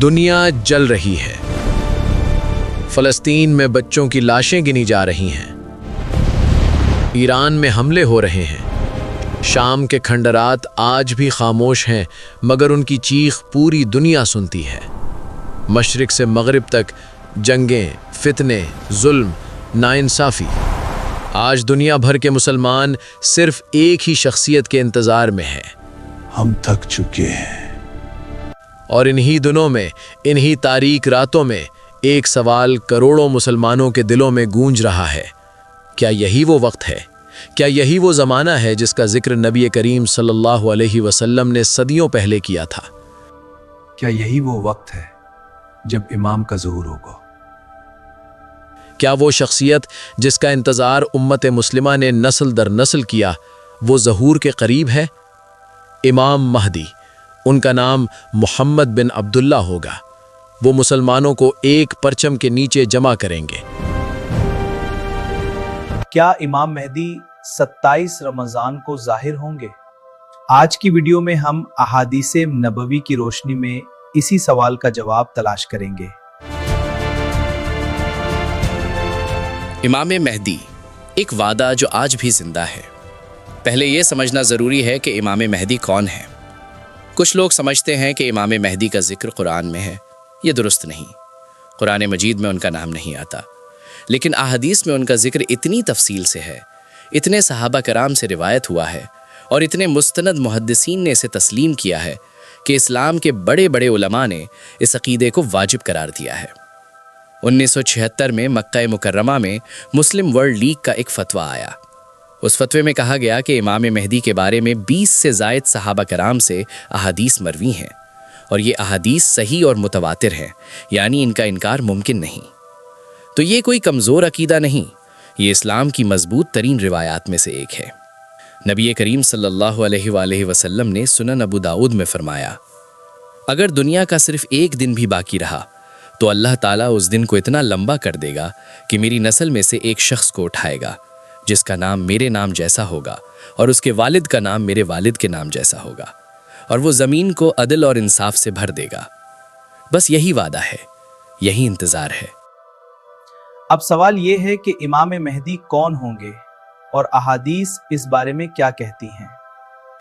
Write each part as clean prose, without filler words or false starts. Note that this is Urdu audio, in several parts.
دنیا جل رہی ہے۔ فلسطین میں بچوں کی لاشیں گنی جا رہی ہیں۔ ایران میں حملے ہو رہے ہیں۔ شام کے کھنڈرات آج بھی خاموش ہیں، مگر ان کی چیخ پوری دنیا سنتی ہے۔ مشرق سے مغرب تک جنگیں، فتنے، ظلم، ناانصافی۔ آج دنیا بھر کے مسلمان صرف ایک ہی شخصیت کے انتظار میں ہیں۔ ہم تھک چکے ہیں۔ اور انہی دنوں میں، انہی تاریک راتوں میں ایک سوال کروڑوں مسلمانوں کے دلوں میں گونج رہا ہے۔ کیا یہی وہ وقت ہے؟ کیا یہی وہ زمانہ ہے جس کا ذکر نبی کریم صلی اللہ علیہ وسلم نے صدیوں پہلے کیا تھا؟ کیا یہی وہ وقت ہے جب امام کا ظہور ہوگا؟ کیا وہ شخصیت جس کا انتظار امت مسلمہ نے نسل در نسل کیا، وہ ظہور کے قریب ہے؟ امام مہدی، ان کا نام محمد بن عبداللہ ہوگا۔ وہ مسلمانوں کو ایک پرچم کے نیچے جمع کریں گے۔ کیا امام مہدی 27 رمضان کو ظاہر ہوں گے؟ آج کی ویڈیو میں ہم احادیث نبوی کی روشنی میں اسی سوال کا جواب تلاش کریں گے۔ امام مہدی، ایک وعدہ جو آج بھی زندہ ہے۔ پہلے یہ سمجھنا ضروری ہے کہ امام مہدی کون ہے۔ کچھ لوگ سمجھتے ہیں کہ امام مہدی کا ذکر قرآن میں ہے۔ یہ درست نہیں۔ قرآن مجید میں ان کا نام نہیں آتا، لیکن احادیث میں ان کا ذکر اتنی تفصیل سے ہے، اتنے صحابہ کرام سے روایت ہوا ہے اور اتنے مستند محدثین نے اسے تسلیم کیا ہے کہ اسلام کے بڑے بڑے علماء نے اس عقیدے کو واجب قرار دیا ہے۔ 1976 میں مکہ مکرمہ میں مسلم ورلڈ لیگ کا ایک فتویٰ آیا۔ اس فتوے میں کہا گیا کہ امام مہدی کے بارے میں 20 سے زائد صحابہ کرام سے احادیث مروی ہیں، اور یہ احادیث صحیح اور متواتر ہیں، یعنی ان کا انکار ممکن نہیں۔ تو یہ کوئی کمزور عقیدہ نہیں، یہ اسلام کی مضبوط ترین روایات میں سے ایک ہے۔ نبی کریم صلی اللہ علیہ وآلہ وسلم نے سنن ابو داؤد میں فرمایا، اگر دنیا کا صرف ایک دن بھی باقی رہا تو اللہ تعالیٰ اس دن کو اتنا لمبا کر دے گا کہ میری نسل میں سے ایک شخص کو اٹھائے گا جس کا نام میرے نام جیسا ہوگا اور اس کے والد کا نام میرے والد کے نام جیسا ہوگا، اور وہ زمین کو عدل اور انصاف سے بھر دے گا۔ بس یہی وعدہ ہے، یہی انتظار ہے۔ اب سوال یہ ہے کہ امام مہدی کون ہوں گے اور احادیث اس بارے میں کیا کہتی ہیں؟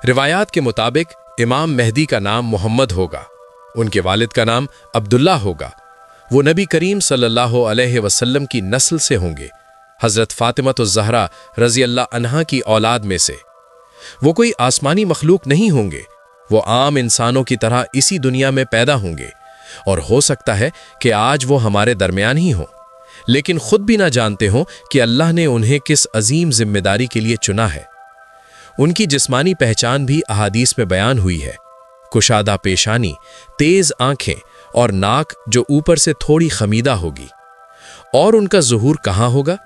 روایات کے مطابق امام مہدی کا نام محمد ہوگا، ان کے والد کا نام عبداللہ ہوگا۔ وہ نبی کریم صلی اللہ علیہ وسلم کی نسل سے ہوں گے، حضرت فاطمہ الزہرا رضی اللہ عنہا کی اولاد میں سے۔ وہ کوئی آسمانی مخلوق نہیں ہوں گے، وہ عام انسانوں کی طرح اسی دنیا میں پیدا ہوں گے، اور ہو سکتا ہے کہ آج وہ ہمارے درمیان ہی ہوں، لیکن خود بھی نہ جانتے ہوں کہ اللہ نے انہیں کس عظیم ذمہ داری کے لیے چنا ہے۔ ان کی جسمانی پہچان بھی احادیث میں بیان ہوئی ہے، کشادہ پیشانی، تیز آنکھیں اور ناک جو اوپر سے تھوڑی خمیدہ ہوگی۔ اور ان کا ظہور کہاں ہوگا؟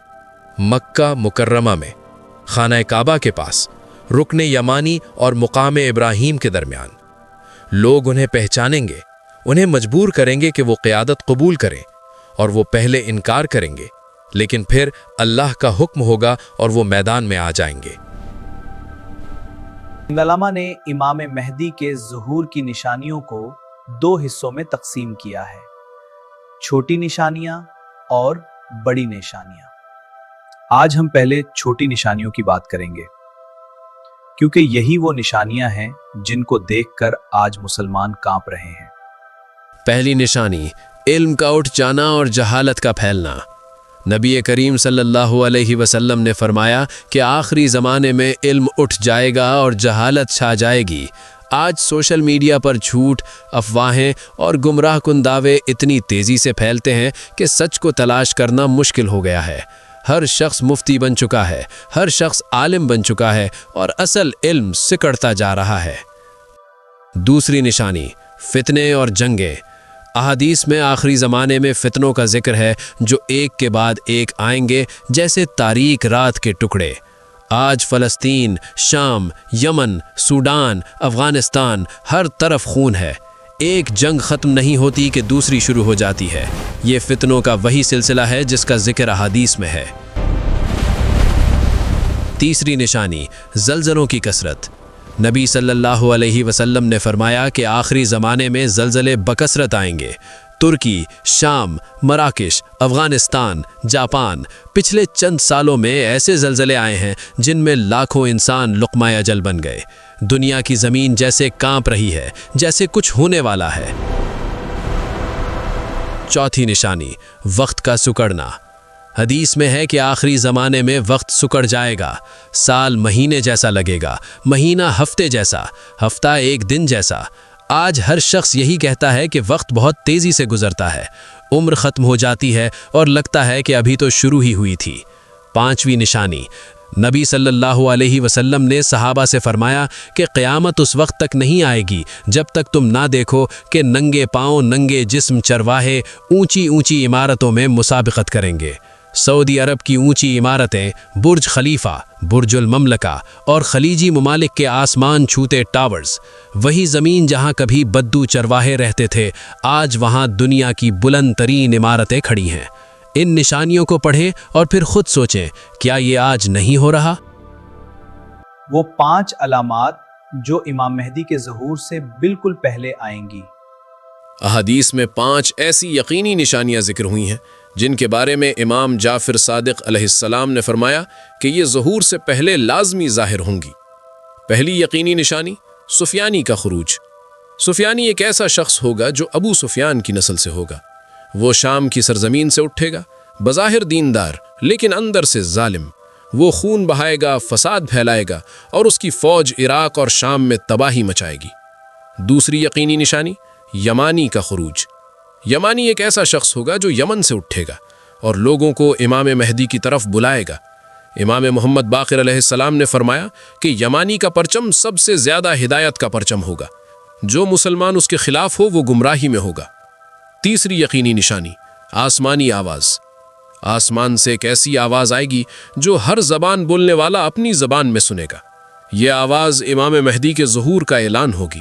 مکہ مکرمہ میں، خانہ کعبہ کے پاس، رکن یمانی اور مقام ابراہیم کے درمیان۔ لوگ انہیں پہچانیں گے، انہیں مجبور کریں گے کہ وہ قیادت قبول کریں، اور وہ پہلے انکار کریں گے، لیکن پھر اللہ کا حکم ہوگا اور وہ میدان میں آ جائیں گے۔ علماء نے امام مہدی کے ظہور کی نشانیوں کو 2 حصوں میں تقسیم کیا ہے، چھوٹی نشانیاں اور بڑی نشانیاں۔ آج ہم پہلے چھوٹی نشانیوں کی بات کریں گے، کیونکہ یہی وہ نشانیاں ہیں جن کو دیکھ کر آج مسلمان کانپ رہے ہیں۔ پہلی نشانی، علم کا اٹھ جانا اور جہالت کا پھیلنا۔ نبی کریم صلی اللہ علیہ وسلم نے فرمایا کہ آخری زمانے میں علم اٹھ جائے گا اور جہالت چھا جائے گی۔ آج سوشل میڈیا پر جھوٹ، افواہیں اور گمراہ کن دعوے اتنی تیزی سے پھیلتے ہیں کہ سچ کو تلاش کرنا مشکل ہو گیا ہے۔ ہر شخص مفتی بن چکا ہے، ہر شخص عالم بن چکا ہے، اور اصل علم سکڑتا جا رہا ہے۔ دوسری نشانی، فتنے اور جنگیں۔ احادیث میں آخری زمانے میں فتنوں کا ذکر ہے جو ایک کے بعد ایک آئیں گے، جیسے تاریک رات کے ٹکڑے۔ آج فلسطین، شام، یمن، سوڈان، افغانستان، ہر طرف خون ہے۔ ایک جنگ ختم نہیں ہوتی کہ دوسری شروع ہو جاتی ہے۔ یہ فتنوں کا وہی سلسلہ ہے جس کا ذکر احادیث میں ہے۔ تیسری نشانی، زلزلوں کی کثرت۔ نبی صلی اللہ علیہ وسلم نے فرمایا کہ آخری زمانے میں زلزلے بکثرت آئیں گے۔ ترکی، شام، مراکش، افغانستان، جاپان پچھلے چند سالوں میں ایسے زلزلے آئے ہیں جن میں لاکھوں انسان لقمہ اجل بن گئے۔ دنیا کی زمین جیسے کانپ رہی ہے، جیسے کچھ ہونے والا ہے۔ چوتھی نشانی، وقت کا سکڑنا۔ حدیث میں ہے کہ آخری زمانے میں وقت سکڑ جائے گا، سال مہینے جیسا لگے گا، مہینہ ہفتے جیسا، ہفتہ ایک دن جیسا۔ آج ہر شخص یہی کہتا ہے کہ وقت بہت تیزی سے گزرتا ہے، عمر ختم ہو جاتی ہے اور لگتا ہے کہ ابھی تو شروع ہی ہوئی تھی۔ پانچویں نشانی، نبی صلی اللہ علیہ وسلم نے صحابہ سے فرمایا کہ قیامت اس وقت تک نہیں آئے گی جب تک تم نہ دیکھو کہ ننگے پاؤں ننگے جسم چرواہے اونچی اونچی عمارتوں میں مسابقت کریں گے۔ سعودی عرب کی اونچی عمارتیں، برج خلیفہ، برج المملکہ اور خلیجی ممالک کے آسمان چھوتے ٹاورز، وہی زمین جہاں کبھی بدو چرواہے رہتے تھے، آج وہاں دنیا کی بلند ترین عمارتیں کھڑی ہیں۔ ان نشانیوں کو پڑھیں اور پھر خود سوچیں، کیا یہ آج نہیں ہو رہا؟ وہ 5 علامات جو امام مہدی کے ظہور سے بالکل پہلے آئیں گی۔ احادیث میں 5 ایسی یقینی نشانیاں ذکر ہوئی ہیں جن کے بارے میں امام جعفر صادق علیہ السلام نے فرمایا کہ یہ ظہور سے پہلے لازمی ظاہر ہوں گی۔ پہلی یقینی نشانی، سفیانی کا خروج۔ سفیانی ایک ایسا شخص ہوگا جو ابو سفیان کی نسل سے ہوگا۔ وہ شام کی سرزمین سے اٹھے گا، بظاہر دیندار لیکن اندر سے ظالم۔ وہ خون بہائے گا، فساد پھیلائے گا اور اس کی فوج عراق اور شام میں تباہی مچائے گی۔ دوسری یقینی نشانی، یمانی کا خروج۔ یمانی ایک ایسا شخص ہوگا جو یمن سے اٹھے گا اور لوگوں کو امام مہدی کی طرف بلائے گا۔ امام محمد باقر علیہ السلام نے فرمایا کہ یمانی کا پرچم سب سے زیادہ ہدایت کا پرچم ہوگا، جو مسلمان اس کے خلاف ہو وہ گمراہی میں ہوگا۔ تیسری یقینی نشانی، آسمانی آواز۔ آسمان سے ایک ایسی آواز آئے گی جو ہر زبان بولنے والا اپنی زبان میں سنے گا۔ یہ آواز امام مہدی کے ظہور کا اعلان ہوگی۔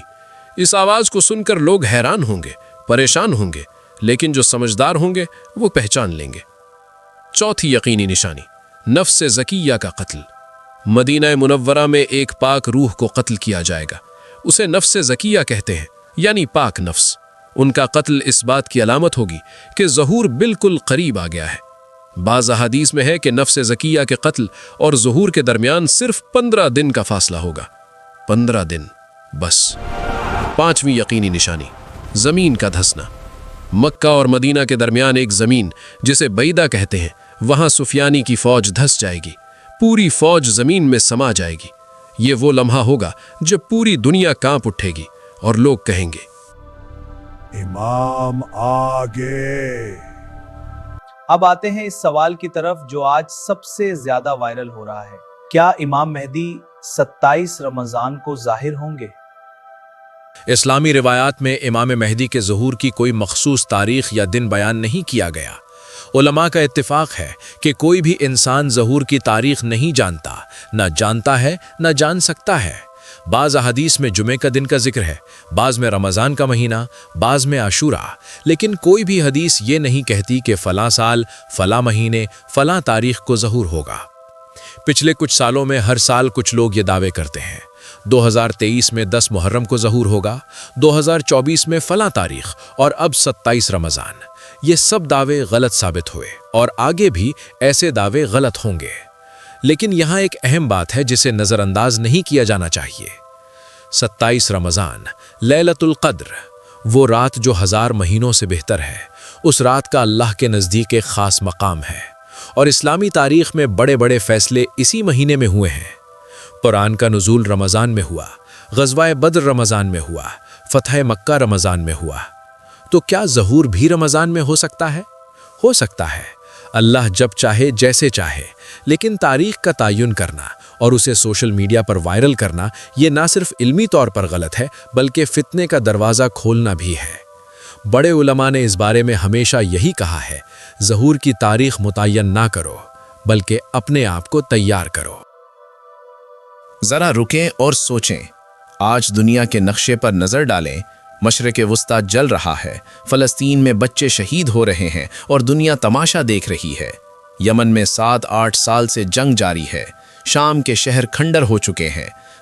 اس آواز کو سن کر لوگ حیران ہوں گے، پریشان ہوں گے، لیکن جو سمجھدار ہوں گے وہ پہچان لیں گے۔ چوتھی یقینی نشانی، نفس زکیہ کا قتل۔ مدینہ منورہ میں ایک پاک روح کو قتل کیا جائے گا، اسے نفس زکیہ کہتے ہیں، یعنی پاک نفس۔ ان کا قتل اس بات کی علامت ہوگی کہ ظہور بالکل قریب آ گیا ہے۔ بعض احادیث میں ہے کہ نفس زکیہ کے قتل اور ظہور کے درمیان صرف 15 دن کا فاصلہ ہوگا۔ 15 دن بس۔ پانچویں یقینی نشانی، زمین کا دھسنا۔ مکہ اور مدینہ کے درمیان ایک زمین جسے بیدہ کہتے ہیں، وہاں سفیانی کی فوج دھس جائے گی، پوری فوج زمین میں سما جائے گی۔ یہ وہ لمحہ ہوگا جب پوری دنیا کانپ اٹھے گی اور لوگ کہیں گے، امام آگے۔ اب آتے ہیں اس سوال کی طرف جو آج سب سے زیادہ وائرل ہو رہا ہے، کیا امام مہدی 27 رمضان کو ظاہر ہوں گے؟ اسلامی روایات میں امام مہدی کے ظہور کی کوئی مخصوص تاریخ یا دن بیان نہیں کیا گیا۔ علماء کا اتفاق ہے کہ کوئی بھی انسان ظہور کی تاریخ نہیں جانتا، نہ جانتا ہے نہ جان سکتا ہے۔ بعض احادیث میں جمعے کا دن کا ذکر ہے، بعض میں رمضان کا مہینہ، بعض میں عاشوراء، لیکن کوئی بھی حدیث یہ نہیں کہتی کہ فلاں سال، فلاں مہینے، فلاں تاریخ کو ظہور ہوگا۔ پچھلے کچھ سالوں میں ہر سال کچھ لوگ یہ دعوے کرتے ہیں۔ 2023 میں 10 محرم کو ظہور ہوگا، 2024 میں فلاں تاریخ اور اب 27 رمضان۔ یہ سب دعوے غلط ثابت ہوئے اور آگے بھی ایسے دعوے غلط ہوں گے۔ لیکن یہاں ایک اہم بات ہے جسے نظر انداز نہیں کیا جانا چاہیے۔ 27 رمضان، لیلۃ القدر، وہ رات جو 1000 مہینوں سے بہتر ہے، اس رات کا اللہ کے نزدیک ایک خاص مقام ہے، اور اسلامی تاریخ میں بڑے بڑے فیصلے اسی مہینے میں ہوئے ہیں۔ قرآن کا نزول رمضان میں ہوا، غزوہ بدر رمضان میں ہوا، فتح مکہ رمضان میں ہوا۔ تو کیا ظہور بھی رمضان میں ہو سکتا ہے؟ ہو سکتا ہے، اللہ جب چاہے جیسے چاہے، لیکن تاریخ کا تعین کرنا اور اسے سوشل میڈیا پر وائرل کرنا یہ نہ صرف علمی طور پر غلط ہے بلکہ فتنے کا دروازہ کھولنا بھی ہے۔ بڑے علماء نے اس بارے میں ہمیشہ یہی کہا ہے، ظہور کی تاریخ متعین نہ کرو بلکہ اپنے آپ کو تیار کرو۔ ذرا رکیں اور سوچیں، آج دنیا کے نقشے پر نظر ڈالیں۔ مشرق وسطی جل رہا ہے، فلسطین میں بچے شہید ہو رہے ہیں اور دنیا تماشا دیکھ رہی ہے۔ یمن میں 7-8 سال سے جنگ جاری ہے، شام کے شہر کھنڈر ہو چکے ہیں،